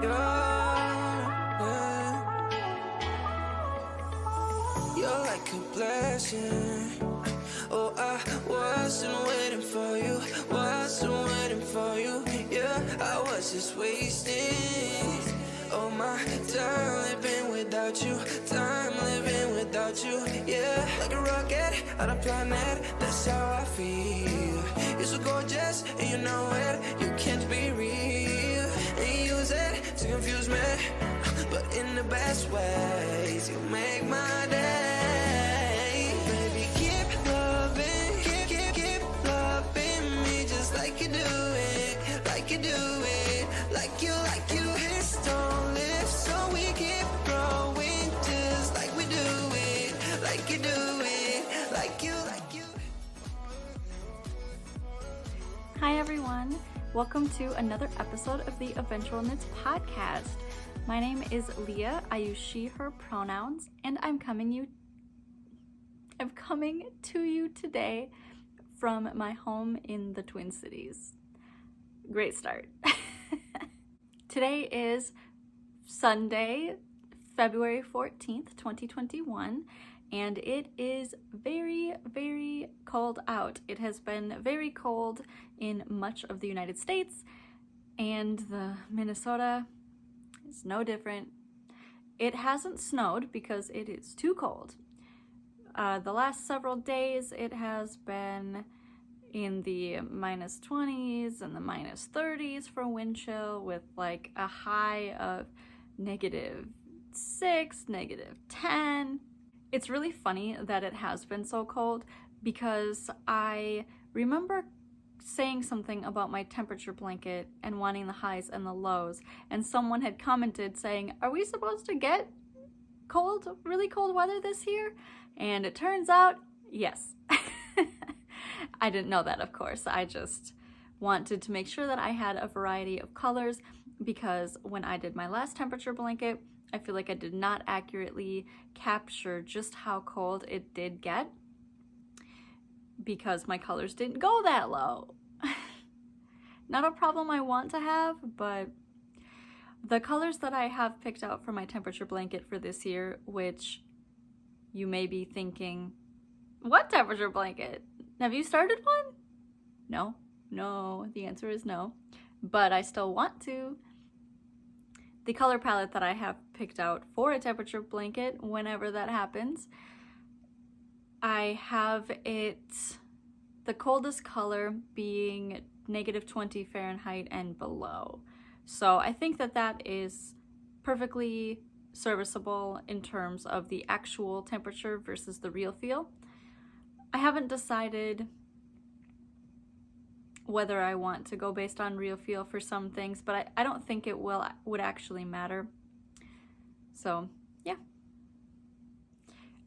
You're like a blessing. Oh, I wasn't waiting for you, wasn't waiting for you. Yeah, I was just wasting all my time living without you, time living without you. Yeah, like a rocket on a planet, that's how I feel. You're so gorgeous and you know it, you can't be real. And you use it to confuse me, but in the best ways. You make my day. Baby, keep loving, keep loving me just like you do it, like you do it, like you. This don't live, so we keep growing just like we do it, like you do it, like you. Hi everyone, welcome to another episode of the Eventual Knits podcast. My name is Leah. I use she, her pronouns, and I'm coming to you today from my home in the Twin Cities. Great start. Today is Sunday, February 14th, 2021, and it is very, very cold out. It has been very cold in much of the United States, and the Minnesota is no different. It hasn't snowed because it is too cold. The last several days it has been in the minus 20s and the minus 30s for wind chill, with like a high of -6, -10. It's really funny that it has been so cold because I remember saying something about my temperature blanket and wanting the highs and the lows, and someone had commented saying, are we supposed to get cold, really cold weather this year? And it turns out, yes. I didn't know that, of course. I just wanted to make sure that I had a variety of colors, because when I did my last temperature blanket, I feel like I did not accurately capture just how cold it did get, because my colors didn't go that low. Not a problem I want to have, but the colors that I have picked out for my temperature blanket for this year, which you may be thinking, what temperature blanket? Have you started one? No, the answer is no, but I still want to. The color palette that I have picked out for a temperature blanket, whenever that happens, I have it, the coldest color being -20 Fahrenheit and below. So I think that that is perfectly serviceable in terms of the actual temperature versus the real feel. I haven't decided whether I want to go based on real feel for some things, but I don't think it would actually matter. So yeah.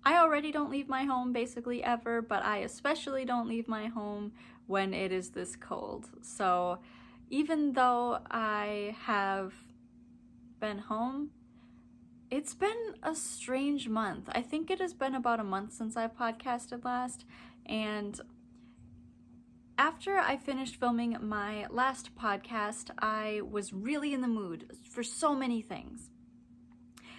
I already don't leave my home basically ever, but I especially don't leave my home when it is this cold. So even though I have been home, it's been a strange month. I think it has been about a month since I podcasted last, and after I finished filming my last podcast, I was really in the mood for so many things.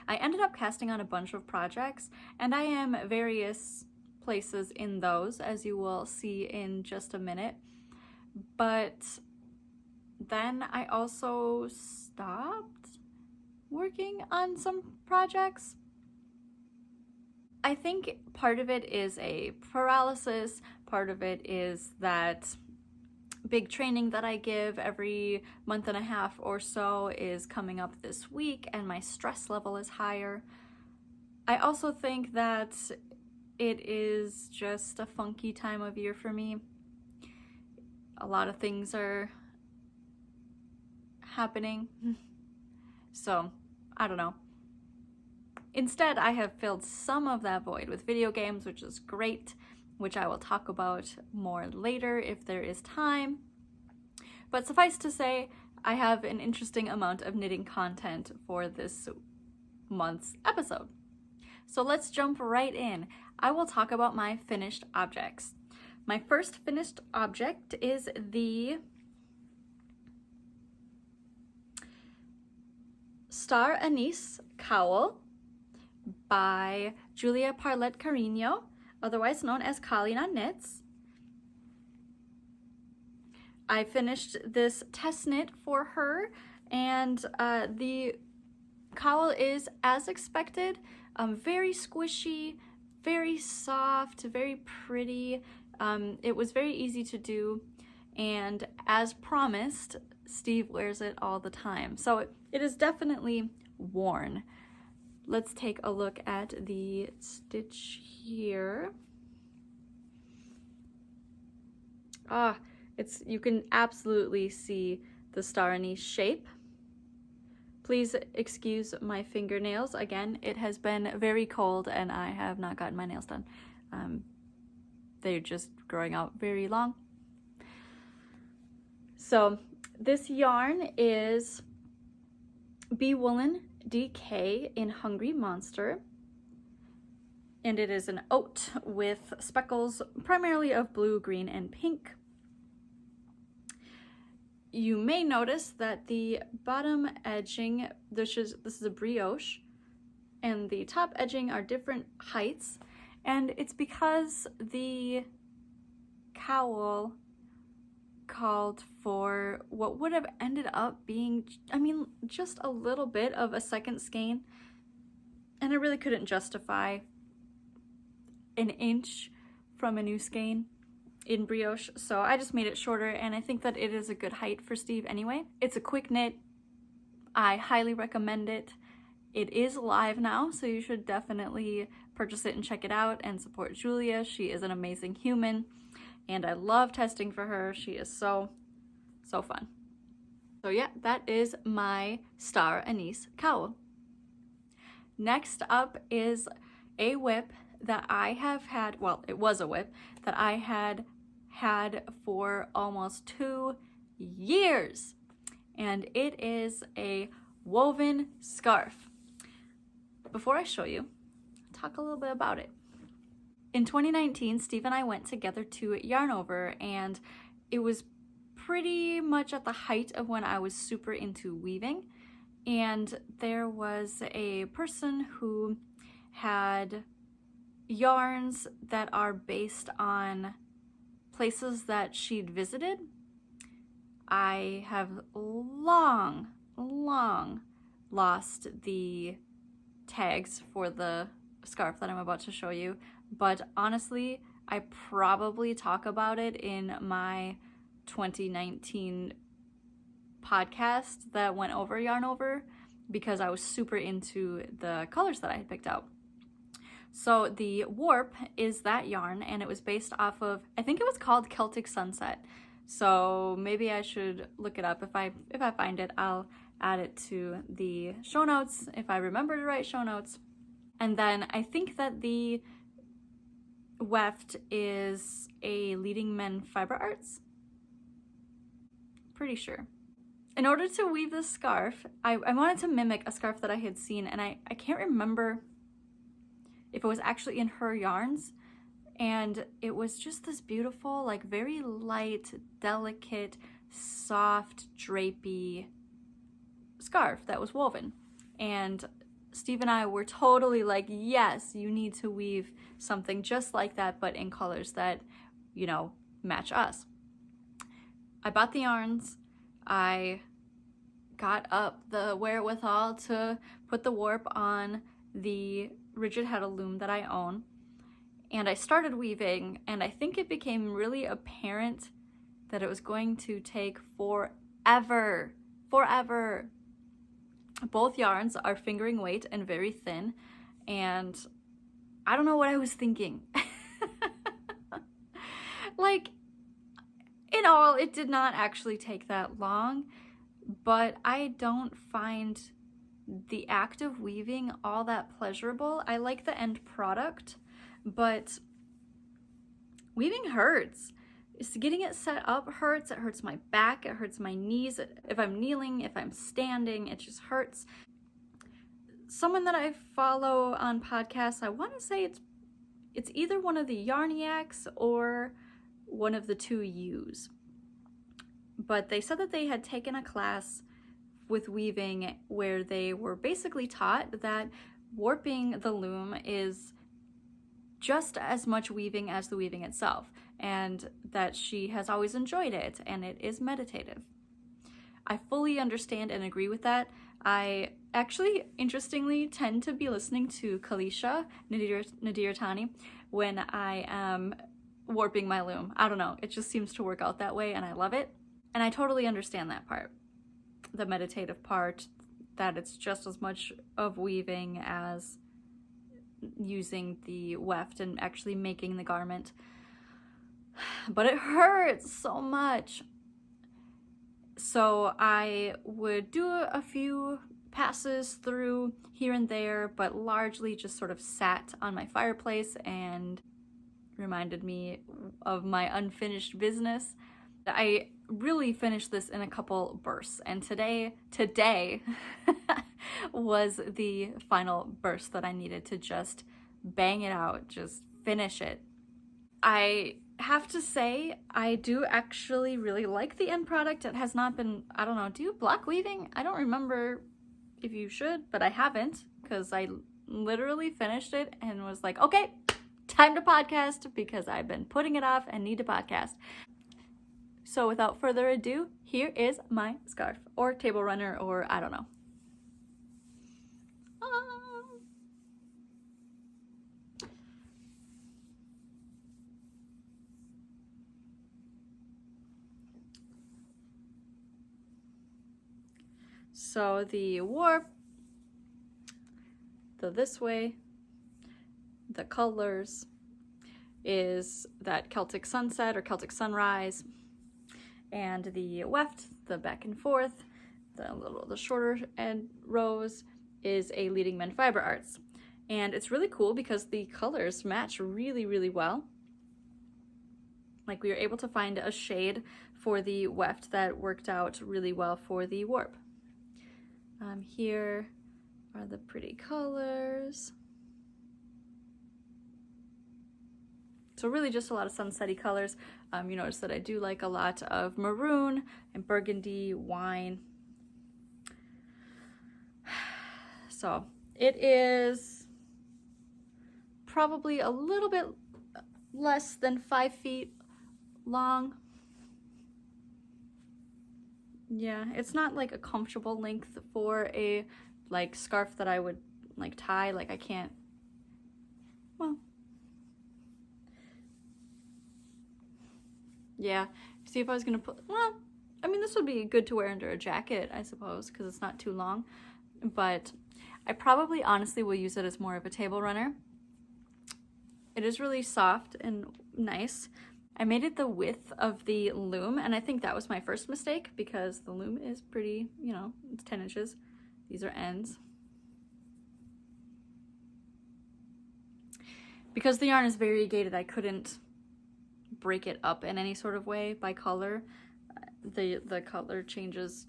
I ended up casting on a bunch of projects, and I am at various places in those, as you will see in just a minute. But then I also stopped working on some projects. I think part of it is a paralysis, part of it is that big training that I give every month and a half or so is coming up this week, and my stress level is higher. I also think that it is just a funky time of year for me. A lot of things are happening. So, I don't know. Instead, I have filled some of that void with video games, which is great, which I will talk about more later if there is time. But suffice to say, I have an interesting amount of knitting content for this month's episode. So let's jump right in. I will talk about my finished objects. My first finished object is the Star Anise Cowl by Julia Parlet Carino, otherwise known as Colleen on Knits. I finished this test knit for her, and the cowl is as expected, very squishy, very soft, very pretty. It was very easy to do, and as promised, Steve wears it all the time. So it is definitely worn. Let's take a look at the stitch here. You can absolutely see the star anise shape. Please excuse my fingernails. Again, it has been very cold and I have not gotten my nails done. They're just growing out very long. So this yarn is Bee Woolen DK in Hungry Monster, and it is an oat with speckles primarily of blue, green, and pink. You may notice that the bottom edging, this is a brioche, and the top edging are different heights, and it's because the cowl called for what would have ended up being, just a little bit of a second skein, and I really couldn't justify an inch from a new skein in brioche, so I just made it shorter, and I think that it is a good height for Steve anyway. It's a quick knit. I highly recommend it. It is live now, so you should definitely purchase it and check it out and support Julia. She is an amazing human, and I love testing for her. She is so fun. So yeah, that is my Star Anise cowl. Next up is a whip that I have had, well, it was a whip that I had for almost 2 years, and it is a woven scarf. Before I show you, talk a little bit about it. In 2019, Steve and I went together to Yarn Over, and it was pretty much at the height of when I was super into weaving, and there was a person who had yarns that are based on places that she'd visited. I have long lost the tags for the scarf that I'm about to show you, but honestly, I probably talk about it in my 2019 podcast that went over Yarn Over because I was super into the colors that I had picked out. So the warp is that yarn, and it was based off of, I think it was called Celtic Sunset. So maybe I should look it up. If I find it, I'll add it to the show notes if I remember to write show notes. And then I think that the weft is a Leading Men Fiber Arts. Pretty sure. In order to weave this scarf, I wanted to mimic a scarf that I had seen, and I can't remember if it was actually in her yarns, and it was just this beautiful, like very light, delicate, soft, drapey scarf that was woven. And Steve and I were totally like, yes, you need to weave something just like that, but in colors that, match us. I bought the yarns. I got up the wherewithal to put the warp on the rigid heddle loom that I own, and I started weaving, and I think it became really apparent that it was going to take forever. Both yarns are fingering weight and very thin, and I don't know what I was thinking. Like, in all, it did not actually take that long, but I don't find the act of weaving all that pleasurable. I like the end product, but weaving hurts. Getting it set up hurts. It hurts my back, it hurts my knees. If I'm kneeling, if I'm standing, it just hurts. Someone that I follow on podcasts, I want to say it's either one of the Yarniacs or one of the two U's. But they said that they had taken a class with weaving where they were basically taught that warping the loom is just as much weaving as the weaving itself, and that she has always enjoyed it and it is meditative. I fully understand and agree with that. I actually, interestingly, tend to be listening to Kalisha Nadir Tani when I am warping my loom. I don't know, it just seems to work out that way and I love it. And I totally understand that part, the meditative part, that it's just as much of weaving as using the weft and actually making the garment. But it hurts so much. So I would do a few passes through here and there, but largely just sort of sat on my fireplace and reminded me of my unfinished business. I really finished this in a couple bursts, and today was the final burst that I needed to just bang it out, just finish it. I have to say, I do actually really like the end product. It has not been, I don't know, do you block weaving? I don't remember if you should, but I haven't, because I literally finished it and was like, okay, time to podcast, because I've been putting it off and need to podcast. So without further ado, here is my scarf, or table runner, or I don't know. So the warp, the this way, the colors is that Celtic sunset or Celtic sunrise, and the weft, the back and forth, the shorter end rows is a Leading Men Fiber Arts. And it's really cool because the colors match really, really well. Like, we were able to find a shade for the weft that worked out really well for the warp. Here are the pretty colors. So really just a lot of sunsetty colors. You notice that I do like a lot of maroon and burgundy, wine. So it is probably a little bit less than 5 feet long. Yeah, it's not like a comfortable length for a like scarf that I would like tie. Like, I can't, well, yeah. See, if I was gonna put, well, I mean, this would be good to wear under a jacket, I suppose, because it's not too long. But I probably honestly will use it as more of a table runner. It is really soft and nice. I made it the width of the loom, and I think that was my first mistake because the loom is pretty, you know, it's 10 inches. These are ends. Because the yarn is variegated, I couldn't break it up in any sort of way by color. The color changes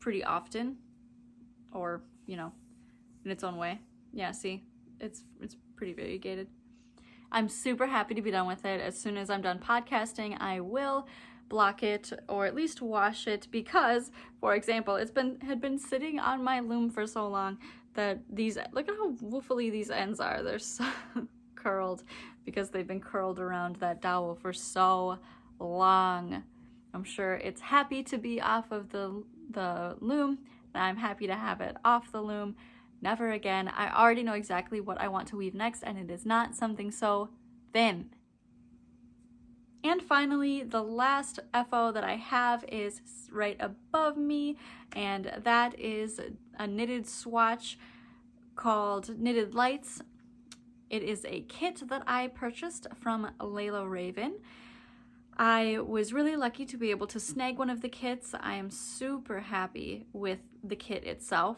pretty often, or, you know, in its own way. Yeah, see, it's pretty variegated. I'm super happy to be done with it. As soon as I'm done podcasting, I will block it or at least wash it, because, for example, had been sitting on my loom for so long that these, look at how woofily these ends are. They're so curled because they've been curled around that dowel for so long. I'm sure it's happy to be off of the loom, and I'm happy to have it off the loom. Never again. I already know exactly what I want to weave next, and it is not something so thin. And finally, the last FO that I have is right above me, and that is a knitted swatch called Knitted Lights. It is a kit that I purchased from Layla Raven. I was really lucky to be able to snag one of the kits. I am super happy with the kit itself.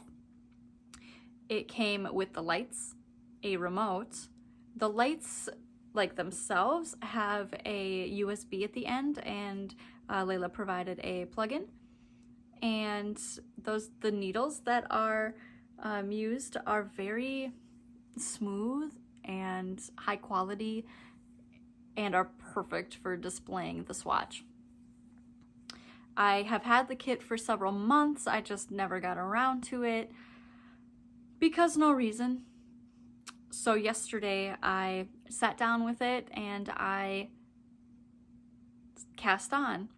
It came with the lights, a remote. The lights, like themselves, have a USB at the end, and Layla provided a plug-in. And the needles that are used are very smooth and high quality, and are perfect for displaying the swatch. I have had the kit for several months. I just never got around to it because no reason. So yesterday I sat down with it and I cast on.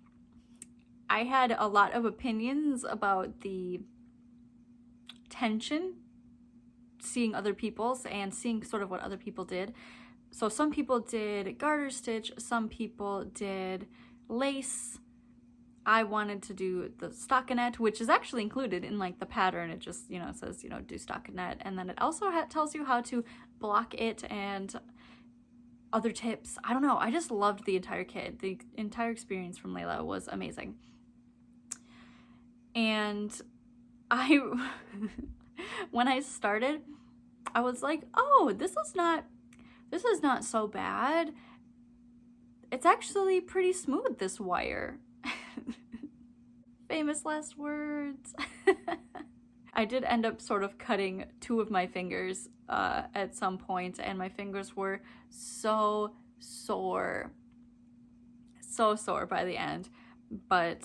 I had a lot of opinions about the tension, seeing other people's and seeing sort of what other people did. So some people did garter stitch, some people did lace. I wanted to do the stockinette, which is actually included in like the pattern. It just, you know, says, you know, do stockinette. And then it also tells you how to block it and other tips. I don't know. I just loved the entire kit. The entire experience from Layla was amazing. And when I started, I was like, oh, this is not so bad. It's actually pretty smooth, this wire. Famous last words. I did end up sort of cutting 2 of my fingers at some point, and my fingers were so sore. So sore by the end. But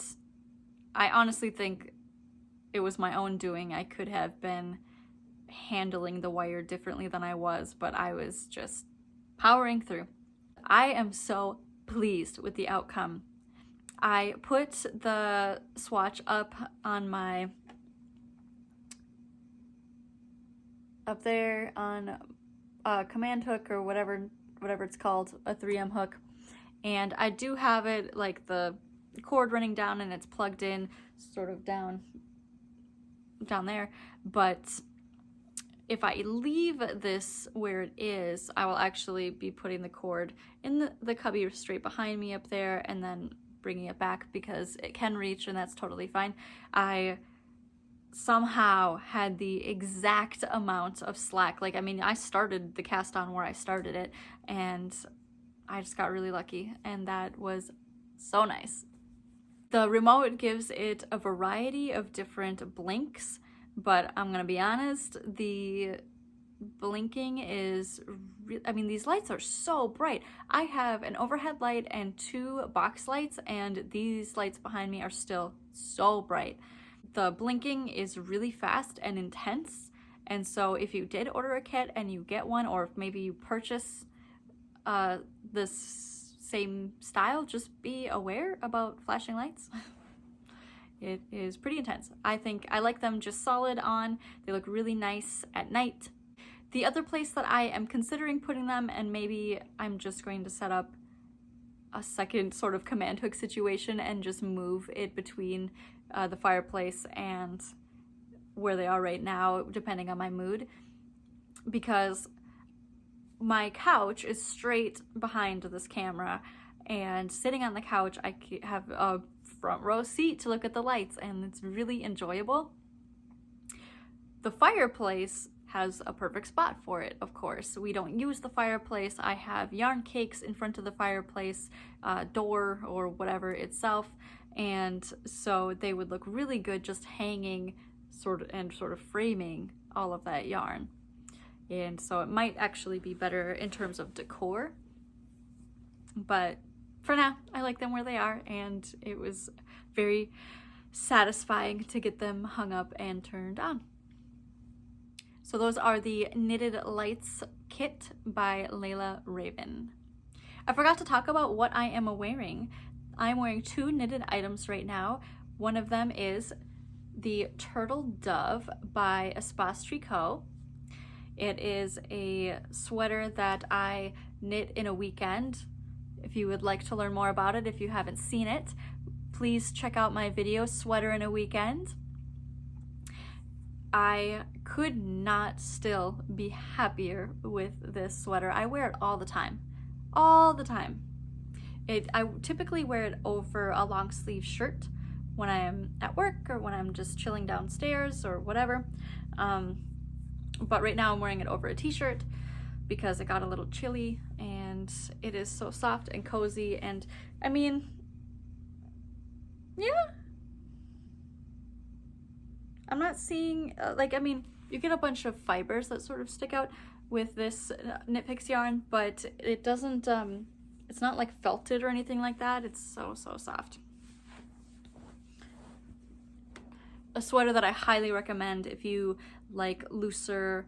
I honestly think it was my own doing. I could have been handling the wire differently than I was, but I was just powering through. I am so pleased with the outcome. I put the swatch up on my, up there on a command hook or whatever it's called, a 3M hook. And I do have it like the cord running down and it's plugged in sort of down there. But if I leave this where it is, I will actually be putting the cord in the cubby straight behind me up there and then bringing it back because it can reach, and that's totally fine. I somehow had the exact amount of slack. Like, I mean, I started the cast on where I started it, and I just got really lucky, and that was so nice. The remote gives it a variety of different blinks, but I'm gonna be honest, the blinking is, I mean, these lights are so bright. I have an overhead light and 2 box lights, and these lights behind me are still so bright. The blinking is really fast and intense, and so if you did order a kit and you get one, or if maybe you purchase this same style, just be aware about flashing lights. It is pretty intense. I think I like them just solid on. They look really nice at night. The other place that I am considering putting them, and maybe I'm just going to set up a second sort of command hook situation and just move it between the fireplace and where they are right now, depending on my mood, because my couch is straight behind this camera, and sitting on the couch I have a front row seat to look at the lights, and it's really enjoyable. The fireplace has a perfect spot for it, of course. We don't use the fireplace. I have yarn cakes in front of the fireplace door or whatever itself, and so they would look really good just hanging sort of framing all of that yarn. And so it might actually be better in terms of decor, but for now I like them where they are, and it was very satisfying to get them hung up and turned on. So those are the Knitted Lights kit by Layla Raven. I forgot to talk about what I am wearing. I'm wearing 2 knitted items right now. One of them is the Turtle Dove by Espace Tricot. It is a sweater that I knit in a weekend. If you would like to learn more about it, if you haven't seen it, please check out my video, Sweater in a Weekend. I could not still be happier with this sweater. I wear it all the time. All the time. I typically wear it over a long sleeve shirt when I'm at work or when I'm just chilling downstairs or whatever. But right now I'm wearing it over a t-shirt because it got a little chilly, and it is so soft and cozy, and I mean, yeah. I'm not seeing, I mean, you get a bunch of fibers that sort of stick out with this Knit Picks yarn, but it doesn't, it's not like felted or anything like that. It's so, so soft. a sweater that I highly recommend if you like looser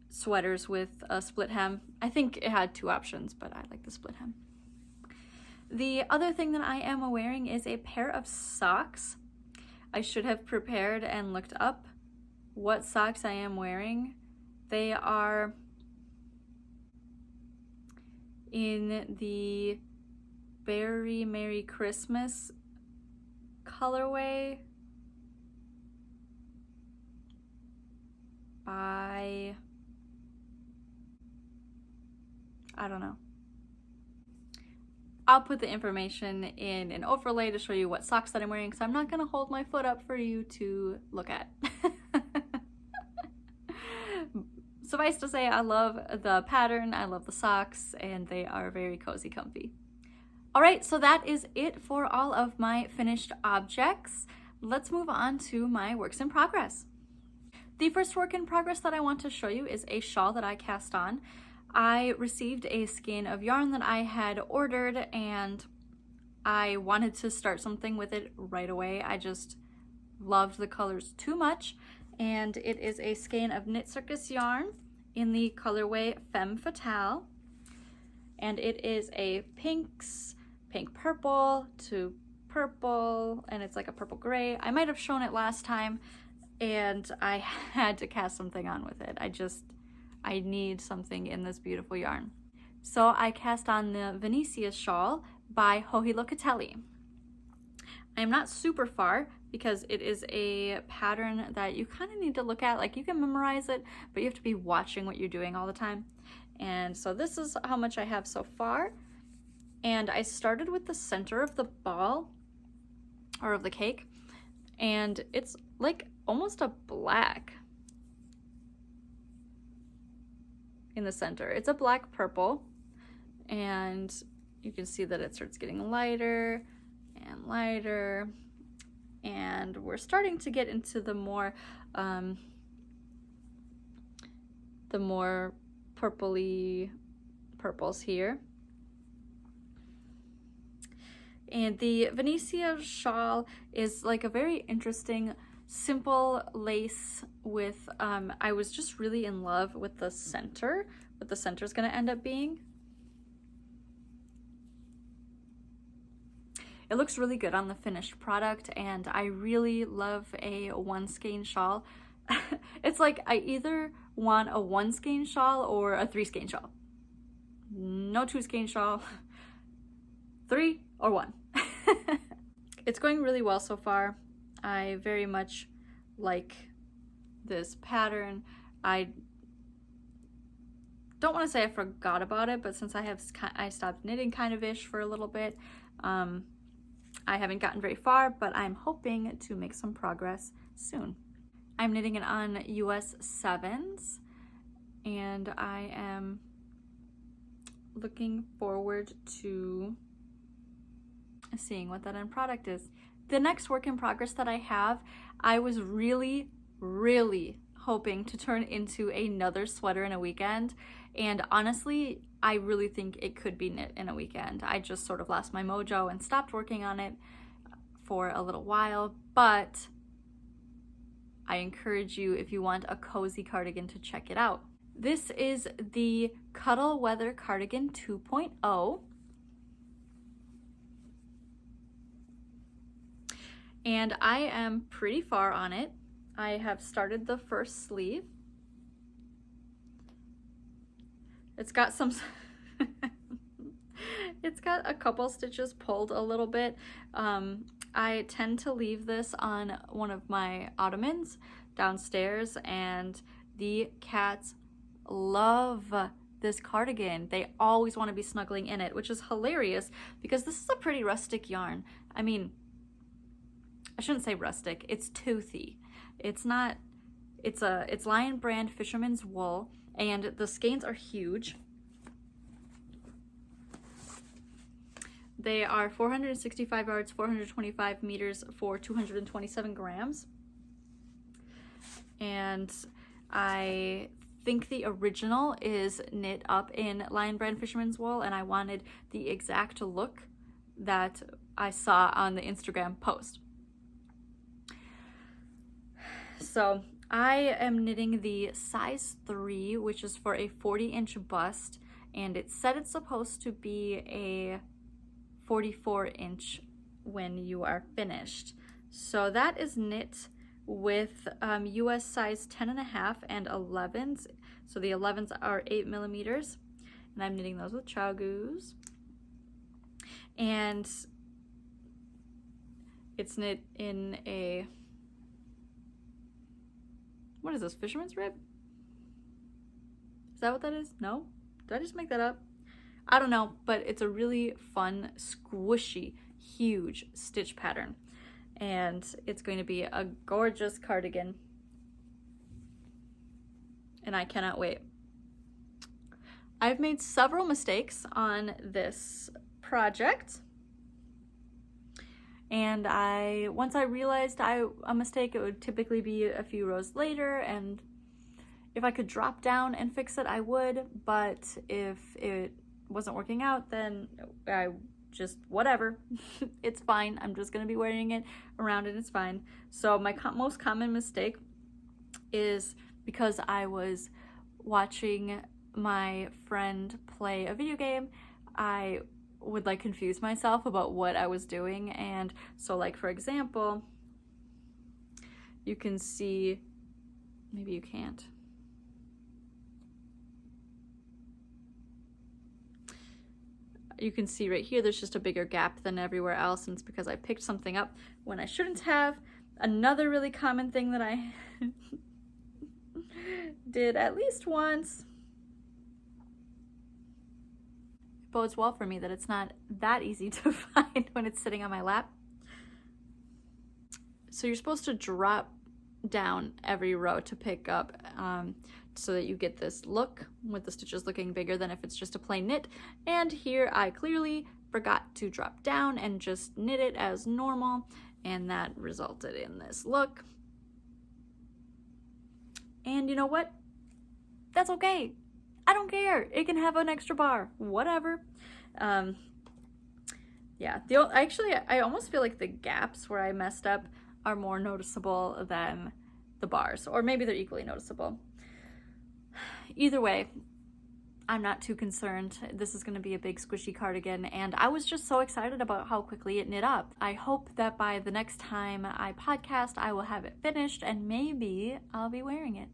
sweaters with a split hem. I think it had 2 options, but I like the split hem. The other thing that I am wearing is a pair of socks. I should have prepared and looked up what socks I am wearing. They are in the Berry Merry Christmas colorway by, I don't know. I'll put the information in an overlay to show you what socks that I'm wearing, because I'm not going to hold my foot up for you to look at. Suffice to say, I love the pattern, I love the socks, and they are very cozy, comfy. Alright, so that is it for all of my finished objects. Let's move on to my works in progress. The first work in progress that I want to show you is a shawl that I cast on. I received a skein of yarn that I had ordered, and I wanted to start something with it right away. I just loved the colors too much, and it is a skein of Knit Circus yarn in the colorway Femme Fatale, and it is a pink purple to purple, and it's like a purple gray. I might have shown it last time, and I had to cast something on with it. I need something in this beautiful yarn. So I cast on the Venetia shawl by Joji Locatelli. I'm not super far because it is a pattern that you kind of need to look at. Like, you can memorize it, but you have to be watching what you're doing all the time. And so this is how much I have so far. And I started with the center of the ball, or of the cake, and it's like almost a black in the center. It's a black purple, and you can see that it starts getting lighter and lighter, and we're starting to get into the more purpley purples here. And the Venetia shawl is like a very interesting simple lace with, I was just really in love with the center, what the center is going to end up being. It looks really good on the finished product, and I really love a 1 skein shawl. It's like I either want a 1 skein shawl or a 3 skein shawl. No 2 skein shawl, 3 or 1. It's going really well so far. I very much like this pattern. I don't want to say I forgot about it, but since I stopped knitting kind of ish for a little bit, I haven't gotten very far, but I'm hoping to make some progress soon. I'm knitting it on US 7s, and I am looking forward to seeing what that end product is. The next work in progress that I have, I was really hoping to turn into another sweater in a weekend, and honestly, I really think it could be knit in a weekend. I just sort of lost my mojo and stopped working on it for a little while, but I encourage you, if you want a cozy cardigan, to check it out. This is the Cuddle Weather Cardigan 2.0. And I am pretty far on it. I have started the first sleeve. It's got some it's got a couple stitches pulled a little bit. I tend to leave this on one of my ottomans downstairs, and the cats love this cardigan. They always want to be snuggling in it, which is hilarious because this is a pretty rustic yarn. I mean, I shouldn't say rustic, it's toothy. It's not, it's Lion Brand Fisherman's Wool, and the skeins are huge. They are 465 yards, 425 meters for 227 grams. And I think the original is knit up in Lion Brand Fisherman's Wool, and I wanted the exact look that I saw on the Instagram post. So I am knitting the size 3, which is for a 40-inch bust, and it said it's supposed to be a 44-inch when you are finished. So that is knit with US size 10.5 and 11s. So the 11s are 8 millimeters, and I'm knitting those with CHAOGOOS. And it's knit in a, what is this, fisherman's rib? Is that what that is? No? Did I just make that up? I don't know, but it's a really fun, squishy, huge stitch pattern. And it's going to be a gorgeous cardigan. And I cannot wait. I've made several mistakes on this project. And once I realized a mistake, it would typically be a few rows later, and if I could drop down and fix it, I would, but if it wasn't working out, then I just, whatever, it's fine. I'm just gonna be wearing it around and it's fine. So my most common mistake is because I was watching my friend play a video game, I would like confuse myself about what I was doing. And so, like, for example, you can see, maybe you can't. You can see right here, there's just a bigger gap than everywhere else, and it's because I picked something up when I shouldn't have. Another really common thing that I did at least once. It bodes well for me that it's not that easy to find when it's sitting on my lap. So you're supposed to drop down every row to pick up so that you get this look with the stitches looking bigger than if it's just a plain knit. And here I clearly forgot to drop down and just knit it as normal, and that resulted in this look. And you know what? That's okay. I don't care. It can have an extra bar, whatever. Yeah, I almost feel like the gaps where I messed up are more noticeable than the bars, or maybe they're equally noticeable. Either way, I'm not too concerned. This is going to be a big squishy cardigan, and I was just so excited about how quickly it knit up. I hope that by the next time I podcast, I will have it finished, and maybe I'll be wearing it.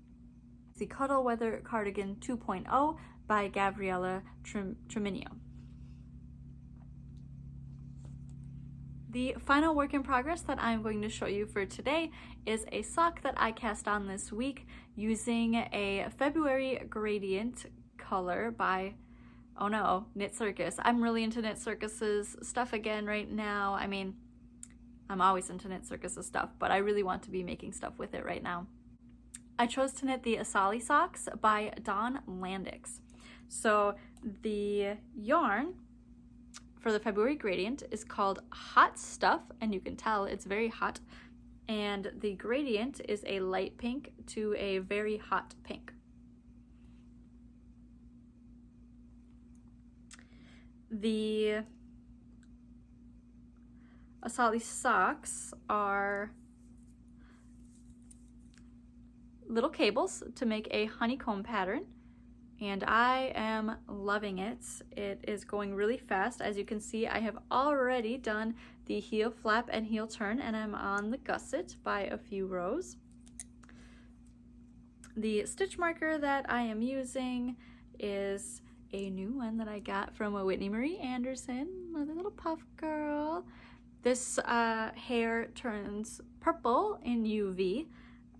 The Cuddle Weather Cardigan 2.0 by Gabriella Treminio. The final work in progress that I'm going to show you for today is a sock that I cast on this week using a February gradient color by, oh no, Knit Circus. I'm really into Knit Circus's stuff again right now. I mean, I'm always into Knit Circus's stuff, but I really want to be making stuff with it right now. I chose to knit the Asali socks by Dawn Landix. So the yarn for the February gradient is called Hot Stuff, and you can tell it's very hot. And the gradient is a light pink to a very hot pink. The Asali socks are little cables to make a honeycomb pattern, and I am loving it. It is going really fast. As you can see, I have already done the heel flap and heel turn, and I'm on the gusset by a few rows. The stitch marker that I am using is a new one that I got from a Whitney Marie Anderson, another little puff girl. This hair turns purple in UV.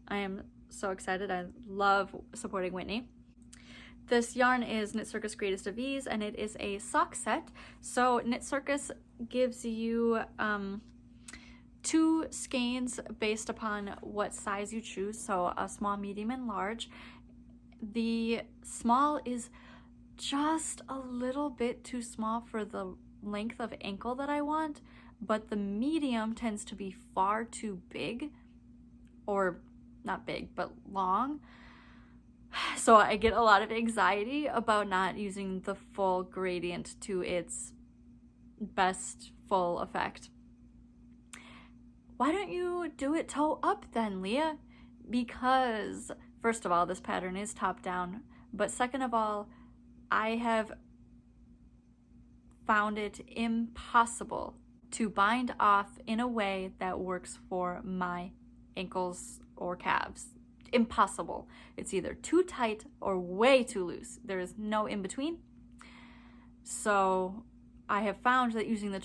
I am so excited. I love supporting Whitney. This yarn is Knit Circus Greatest of Ease, and it is a sock set. So Knit Circus gives you 2 skeins based upon what size you choose, so a small, medium, and large. The small is just a little bit too small for the length of ankle that I want, but the medium tends to be far too big, or not big, but long. So I get a lot of anxiety about not using the full gradient to its best full effect. Why don't you do it toe up then, Leah? because, first of all, this pattern is top down, but second of all, I have found it impossible to bind off in a way that works for my ankles or calves. Impossible. It's either too tight or way too loose. There is no in between. So I have found that using the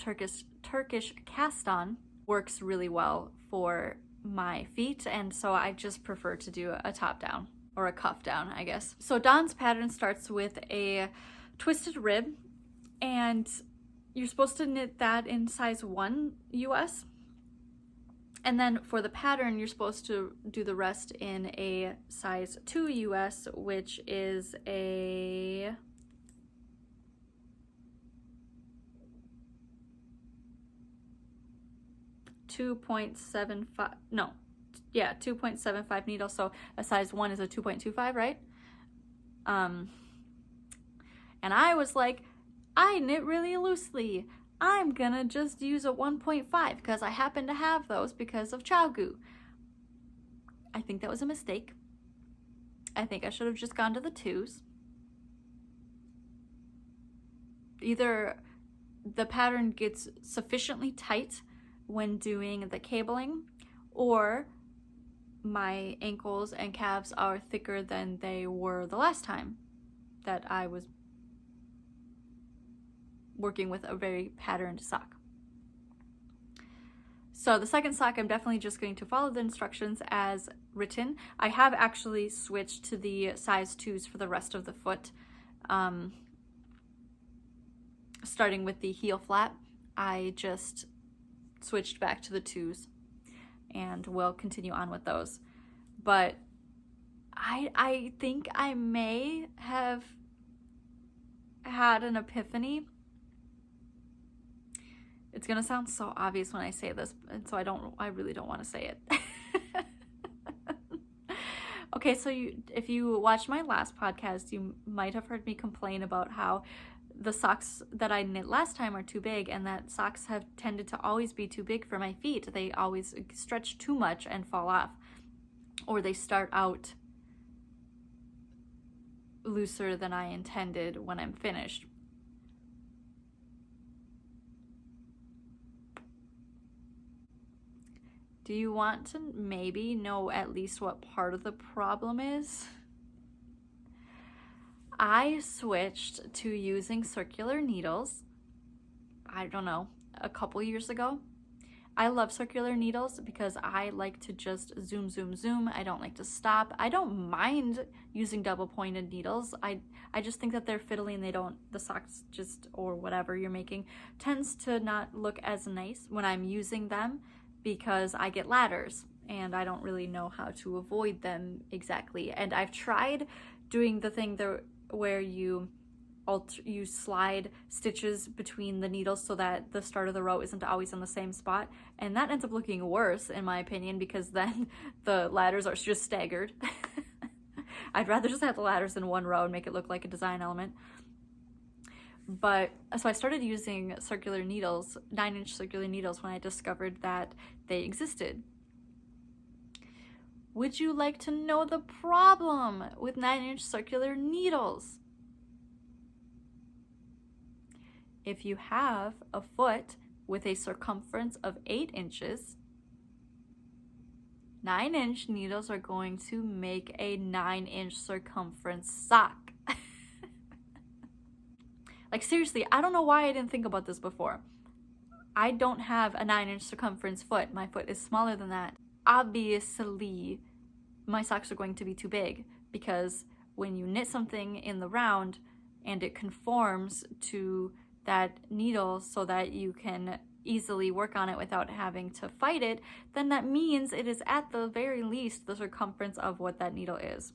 Turkish cast on works really well for my feet, and so I just prefer to do a top down or a cuff down, I guess. So Dawn's pattern starts with a twisted rib, and you're supposed to knit that in size 1 US. And then for the pattern, you're supposed to do the rest in a size 2 US, which is a 2.75 needle. So a size 1 is a 2.25, right? And I was like, I knit really loosely. I'm gonna just use a 1.5 because I happen to have those because of ChiaoGoo. I think that was a mistake. I think I should have just gone to the 2s. Either the pattern gets sufficiently tight when doing the cabling, or my ankles and calves are thicker than they were the last time that I was working with a very patterned sock. So the second sock, I'm definitely just going to follow the instructions as written. I have actually switched to the size 2s for the rest of the foot. Starting with the heel flap, I just switched back to the 2s, and we'll continue on with those. But I think I may have had an epiphany. It's gonna sound so obvious when I say this, and so I really don't want to say it. Okay, so if you watched my last podcast, you might have heard me complain about how the socks that I knit last time are too big, and that socks have tended to always be too big for my feet. They always stretch too much and fall off, or they start out looser than I intended when I'm finished. Do you want to maybe know at least what part of the problem is? I switched to using circular needles, I don't know, a couple years ago. I love circular needles because I like to just zoom, zoom, zoom. I don't like to stop. I don't mind using double pointed needles. I just think that they're fiddly, and the socks just, or whatever you're making, tends to not look as nice when I'm using them because I get ladders and I don't really know how to avoid them exactly. And I've tried doing the thing where you slide stitches between the needles so that the start of the row isn't always in the same spot, and that ends up looking worse in my opinion because then the ladders are just staggered. I'd rather just have the ladders in one row and make it look like a design element. But so I started using circular needles, 9-inch circular needles, when I discovered that they existed. Would you like to know the problem with 9-inch circular needles? If you have a foot with a circumference of 8 inches, 9-inch needles are going to make a 9-inch circumference sock. Like seriously, I don't know why I didn't think about this before. I don't have a 9-inch circumference foot. My foot is smaller than that. Obviously, my socks are going to be too big because when you knit something in the round and it conforms to that needle so that you can easily work on it without having to fight it, then that means it is at the very least the circumference of what that needle is.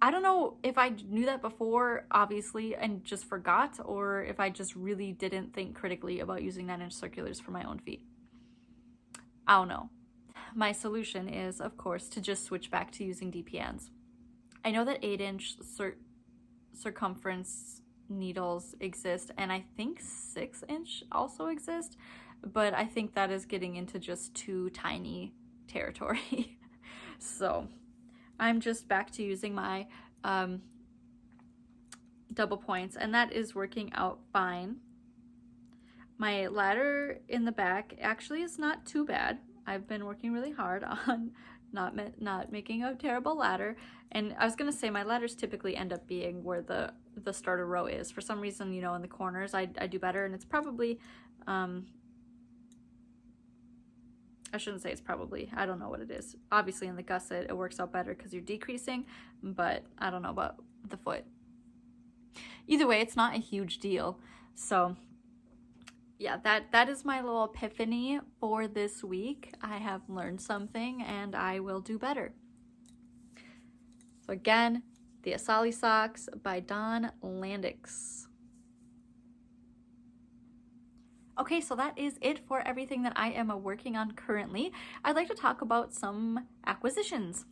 I don't know if I knew that before, obviously, and just forgot, or if I just really didn't think critically about using 9-inch circulars for my own feet. I don't know. My solution is, of course, to just switch back to using DPNs. I know that 8-inch circumference needles exist, and I think 6-inch also exist, but I think that is getting into just too tiny territory. So I'm just back to using my double points, and that is working out fine. My ladder in the back actually is not too bad. I've been working really hard on not making a terrible ladder. And I was gonna say my ladders typically end up being where the starter row is. For some reason, you know, in the corners I do better, and it's probably I shouldn't say it's probably, I don't know what it is. Obviously in the gusset it works out better because you're decreasing, but I don't know about the foot. Either way, it's not a huge deal. So yeah, that is my little epiphany for this week. I have learned something and I will do better. So again, the Asali Socks by Dawn Landix. Okay, so that is it for everything that I am working on currently. I'd like to talk about some acquisitions.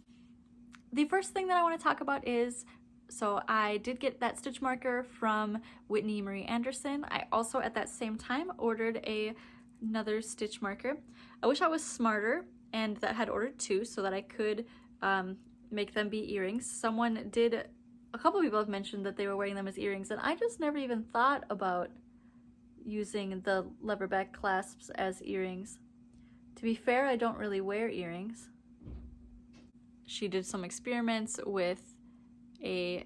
The first thing that I want to talk about is, so I did get that stitch marker from Whitney Marie Anderson. I also at that same time ordered another stitch marker. I wish I was smarter and that had ordered two so that I could make them be earrings. A couple people have mentioned that they were wearing them as earrings, and I just never even thought about using the leverback clasps as earrings. To be fair, I don't really wear earrings. She did some experiments with the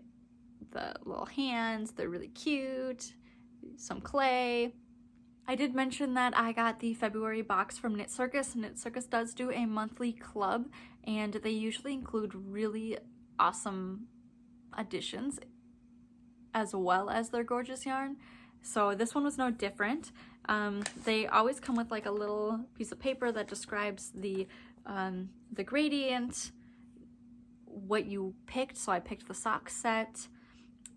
little hands. They're really cute. Some clay. I did mention that I got the February box from Knit Circus. Knit Circus does do a monthly club, and they usually include really awesome additions as well as their gorgeous yarn. So this one was no different. They always come with like a little piece of paper that describes the gradient, what you picked. So I picked the sock set.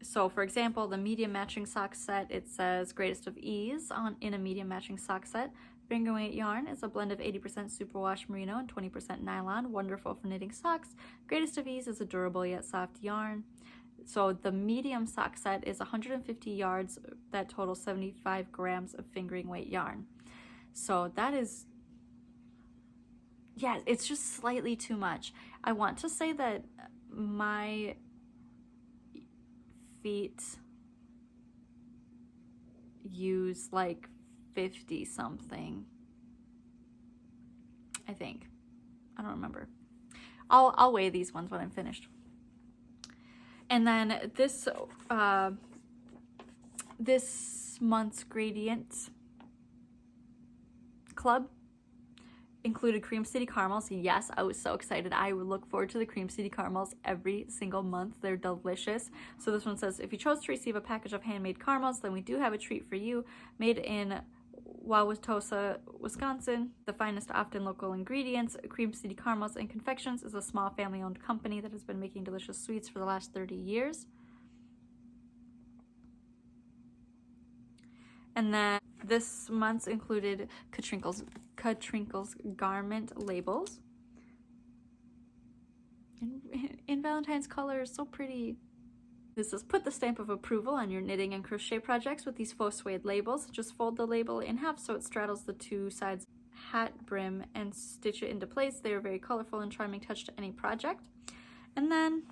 So for example, the medium matching sock set, it says greatest of ease in a medium matching sock set. Finger weight yarn is a blend of 80% superwash merino and 20% nylon, wonderful for knitting socks. Greatest of ease is a durable yet soft yarn. So the medium sock set is 150 yards that total 75 grams of fingering weight yarn. So that is, yeah, it's just slightly too much. I want to say that my feet use like 50 something, I think. I don't remember. I'll weigh these ones when I'm finished. And then this month's gradient club included Cream City Caramels. Yes, I was so excited. I would look forward to the Cream City Caramels every single month. They're delicious. So this one says, if you chose to receive a package of handmade caramels, then we do have a treat for you. Made in Wauwatosa, Wisconsin, the finest often local ingredients. Cream City Caramels and Confections is a small family-owned company that has been making delicious sweets for the last 30 years. And then this month's included Katrinkle's garment labels. In Valentine's colors, so pretty. This says, put the stamp of approval on your knitting and crochet projects with these faux suede labels. Just fold the label in half so it straddles the two sides hat brim and stitch it into place. They are very colorful and charming touch to any project. And then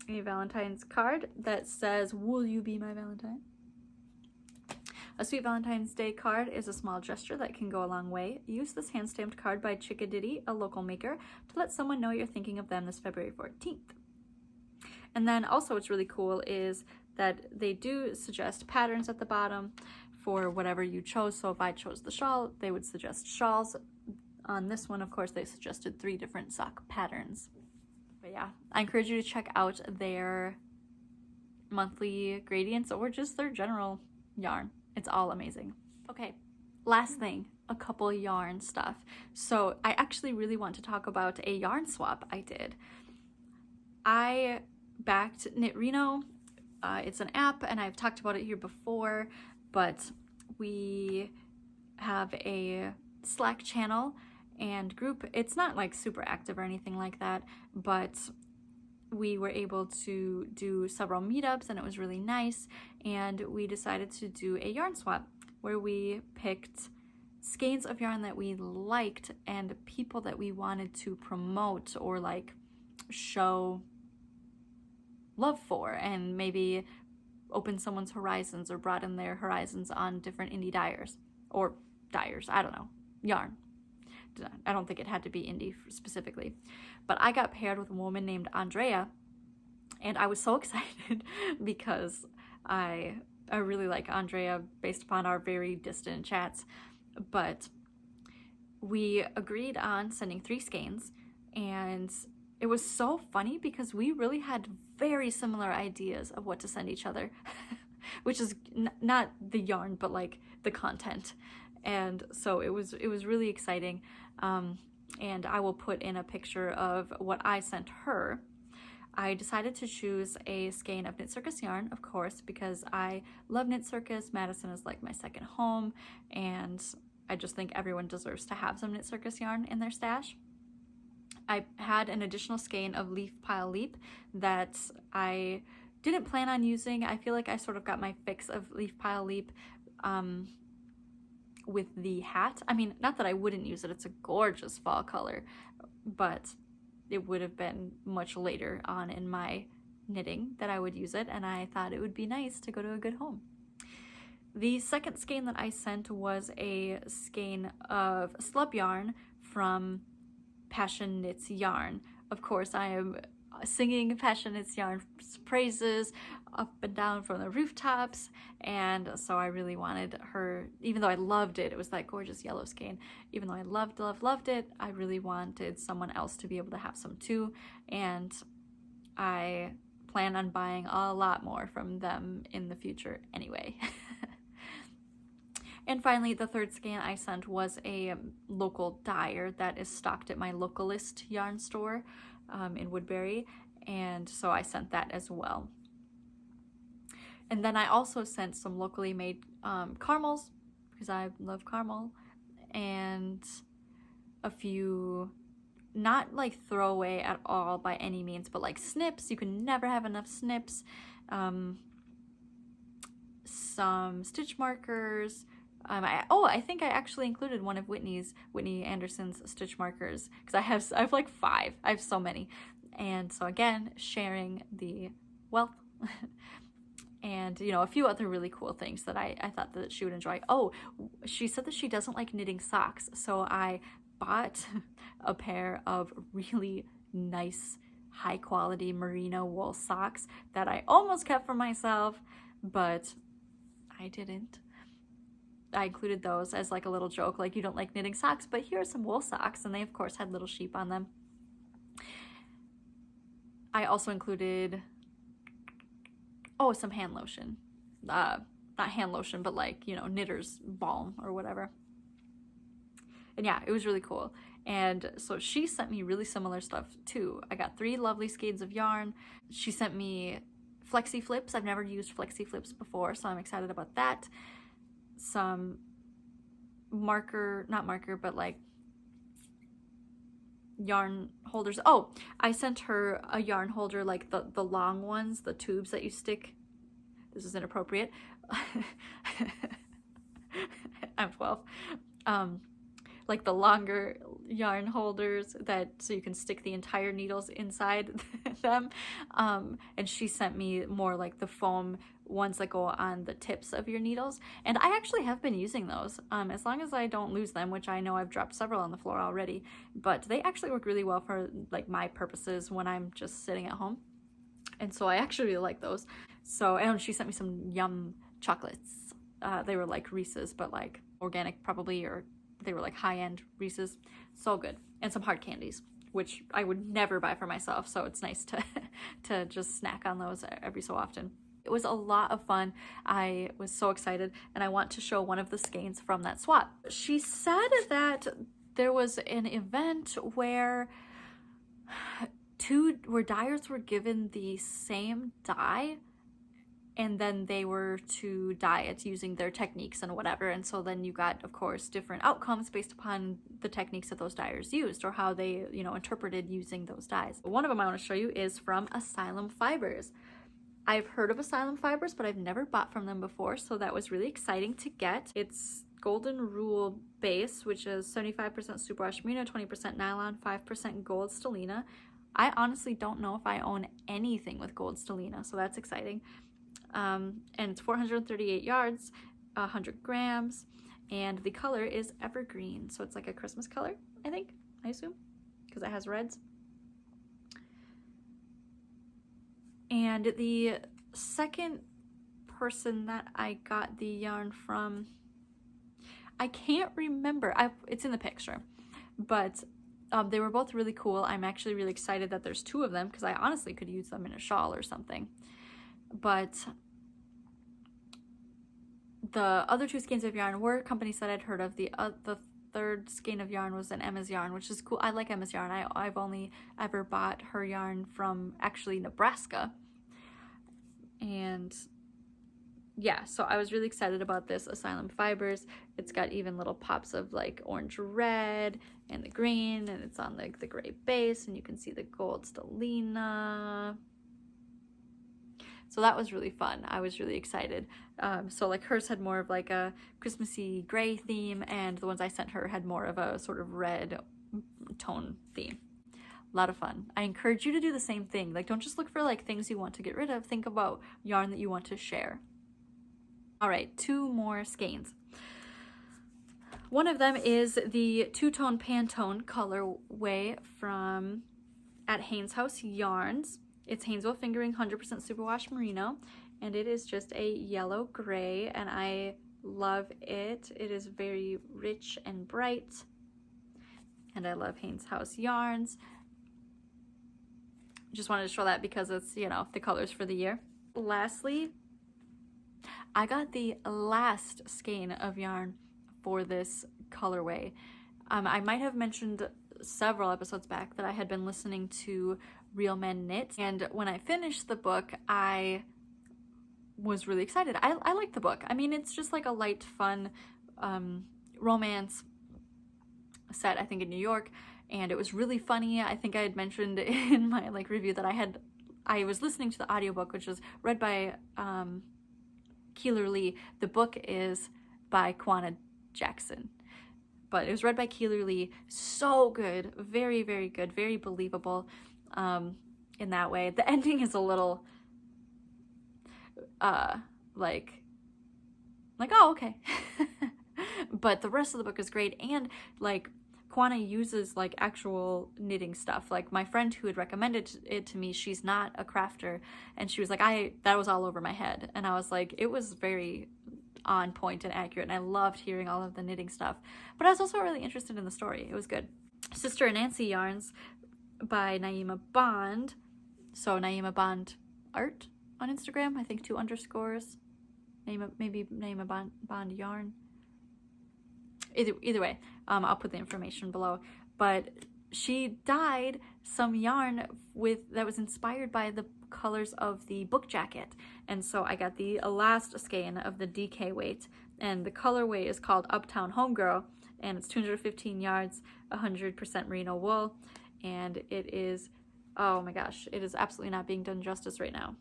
a Valentine's card that says, will you be my Valentine? A sweet Valentine's Day card is a small gesture that can go a long way. Use this hand-stamped card by Chickaditty, a local maker, to let someone know you're thinking of them this February 14th. And then also what's really cool is that they do suggest patterns at the bottom for whatever you chose. So if I chose the shawl, they would suggest shawls. On this one, of course, they suggested 3 different sock patterns. But yeah, I encourage you to check out their monthly gradients or just their general yarn. It's all amazing. Okay, last thing, a couple yarn stuff. So I actually really want to talk about a yarn swap I did. I backed Knitrino. It's an app, and I've talked about it here before, but we have a Slack channel and group. It's not like super active or anything like that, but we were able to do several meetups and it was really nice, and we decided to do a yarn swap where we picked skeins of yarn that we liked and people that we wanted to promote or like show love for, and maybe open someone's horizons or broaden their horizons on different indie dyers or dyers, I don't know, yarn. I don't think it had to be indie specifically, but I got paired with a woman named Andrea, and I was so excited because I really like Andrea based upon our very distant chats. But we agreed on sending 3 skeins, and it was so funny because we really had very similar ideas of what to send each other, which is not the yarn, but like the content. And so it was really exciting. And I will put in a picture of what I sent her. I decided to choose a skein of Knit Circus yarn, of course, because I love Knit Circus. Madison is like my second home, and I just think everyone deserves to have some Knit Circus yarn in their stash. I had an additional skein of Leaf Pile Leap that I didn't plan on using. I feel like I sort of got my fix of Leaf Pile Leap with the hat. I mean, not that I wouldn't use it, it's a gorgeous fall color, but it would have been much later on in my knitting that I would use it, and I thought it would be nice to go to a good home. The second skein that I sent was a skein of slub yarn from Passion Knits Yarn. Of course, I am singing Passion Knits Yarn praises up and down from the rooftops, and so I really wanted her, even though I loved it, it was that gorgeous yellow skein, even though I loved it, I really wanted someone else to be able to have some too, and I plan on buying a lot more from them in the future anyway. And finally, the third skein I sent was a local dyer that is stocked at my Localist yarn store in Woodbury, and so I sent that as well. And then I also sent some locally made caramels, because I love caramel, and a few, not like throwaway at all by any means, but like snips. You can never have enough snips. Some stitch markers. I think I actually included one of Whitney Anderson's stitch markers, because I have like 5. I have so many. And so again, sharing the wealth. And, you know, a few other really cool things that I thought that she would enjoy. Oh, she said that she doesn't like knitting socks. So I bought a pair of really nice, high quality merino wool socks that I almost kept for myself, but I didn't. I included those as like a little joke, like, you don't like knitting socks, but here are some wool socks. And they, of course, had little sheep on them. I also included, some hand lotion. Not hand lotion, but like, you know, knitter's balm or whatever. And yeah, it was really cool. And so she sent me really similar stuff too. I got 3 lovely skeins of yarn. She sent me flexi flips. I've never used flexi flips before, so I'm excited about that. Some but like yarn holders. Oh, I sent her a yarn holder, like the long ones, the tubes that you stick. This is inappropriate. I'm 12. Like the longer yarn holders so you can stick the entire needles inside them. And she sent me more like the foam ones that go on the tips of your needles. And I actually have been using those, as long as I don't lose them, which I know I've dropped several on the floor already, but they actually work really well for like my purposes when I'm just sitting at home. And so I actually really like those. So, and she sent me some Yum chocolates. They were like Reese's, but like organic probably, or they were like high-end Reese's. So good. And some hard candies, which I would never buy for myself, so it's nice to just snack on those every so often. It was a lot of fun. I was so excited, and I want to show one of the skeins from that swap. She said that there was an event where dyers were given the same dye, and then they were to dye it using their techniques and whatever. And so then you got, of course, different outcomes based upon the techniques that those dyers used, or how they, interpreted using those dyes. One of them I want to show you is from Asylum Fibers. I've heard of Asylum Fibers, but I've never bought from them before, so that was really exciting to get. It's Golden Rule base, which is 75% superwash merino, 20% nylon, 5% gold stellina. I honestly don't know if I own anything with gold stellina, so that's exciting. And it's 438 yards, 100 grams, and the color is evergreen, so it's like a Christmas color, I assume, because it has reds. And the second person that I got the yarn from, I can't remember. It's in the picture, but they were both really cool. I'm actually really excited that there's two of them because I honestly could use them in a shawl or something. But the other two skeins of yarn were companies that I'd heard of. The third skein of yarn was an Emma's yarn, which is cool. I like Emma's yarn. I've only ever bought her yarn from actually Nebraska. And yeah, so I was really excited about this Asylum Fibers. It's got even little pops of like orange red and the green, and it's on like the gray base, and you can see the gold stellina. So that was really fun. I was really excited. So like hers had more of like a Christmassy gray theme, and the ones I sent her had more of a sort of red tone theme. A lot of fun. I encourage you to do the same thing. Like, don't just look for like things you want to get rid of. Think about yarn that you want to share. All right, two more skeins. One of them is the two-tone Pantone colorway from at Haynes House Yarns. It's Haynesville Fingering 100% Superwash Merino, and it is just a yellow gray, and I love it. It is very rich and bright, and I love Haynes House Yarns. Just wanted to show that because it's, you know, the colors for the year. Lastly, I got the last skein of yarn for this colorway. I might have mentioned several episodes back that I had been listening to Real Men Knit, and when I finished the book, I was really excited. I like the book. I mean, it's just like a light, fun romance set, I think, in New York, and it was really funny. I think I had mentioned in my like review that I was listening to the audiobook, which was read by Keeler Lee. The book is by Kwana Jackson, but it was read by Keeler Lee. So good, very, very good, very believable in that way. The ending is a little like oh, okay. But the rest of the book is great, and like Kwana uses like actual knitting stuff. Like my friend who had recommended it to me, she's not a crafter, and she was like, that was all over my head. And I was like, it was very on point and accurate, and I loved hearing all of the knitting stuff. But I was also really interested in the story. It was good. Sister Nancy Yarns by Naima Bond. So Naima Bond Art on Instagram, I think 2 underscores. Maybe Naima Bond Yarn. Either way, I'll put the information below. But she dyed some yarn that was inspired by the colors of the book jacket, and so I got the last skein of the DK weight, and the colorway is called Uptown Homegirl, and it's 215 yards, 100% merino wool, and it is, oh my gosh, it is absolutely not being done justice right now.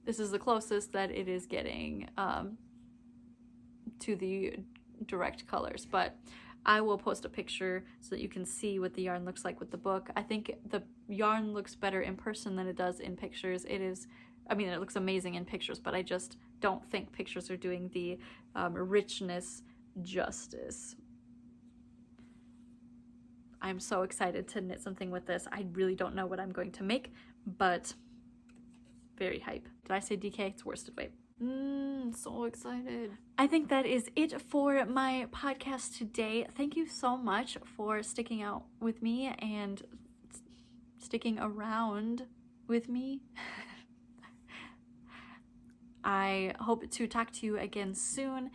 This is the closest that it is getting to the direct colors, but I will post a picture so that you can see what the yarn looks like with the book. I think the yarn looks better in person than it does in pictures. It looks amazing in pictures, but I just don't think pictures are doing the richness justice. I'm so excited to knit something with this. I really don't know what I'm going to make, but very hype. Did I say DK? It's worsted weight. So excited. I think that is it for my podcast today. Thank you so much for sticking out with me and sticking around with me. I hope to talk to you again soon.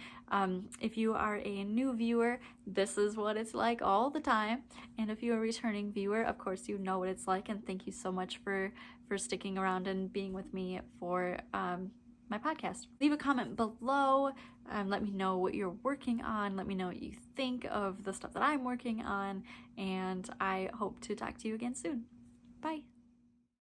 If you are a new viewer, this is what it's like all the time. And if you're a returning viewer, of course you know what it's like. And thank you so much for sticking around and being with me for my podcast. Leave a comment below. Let me know what you're working on. Let me know what you think of the stuff that I'm working on. And I hope to talk to you again soon. Bye.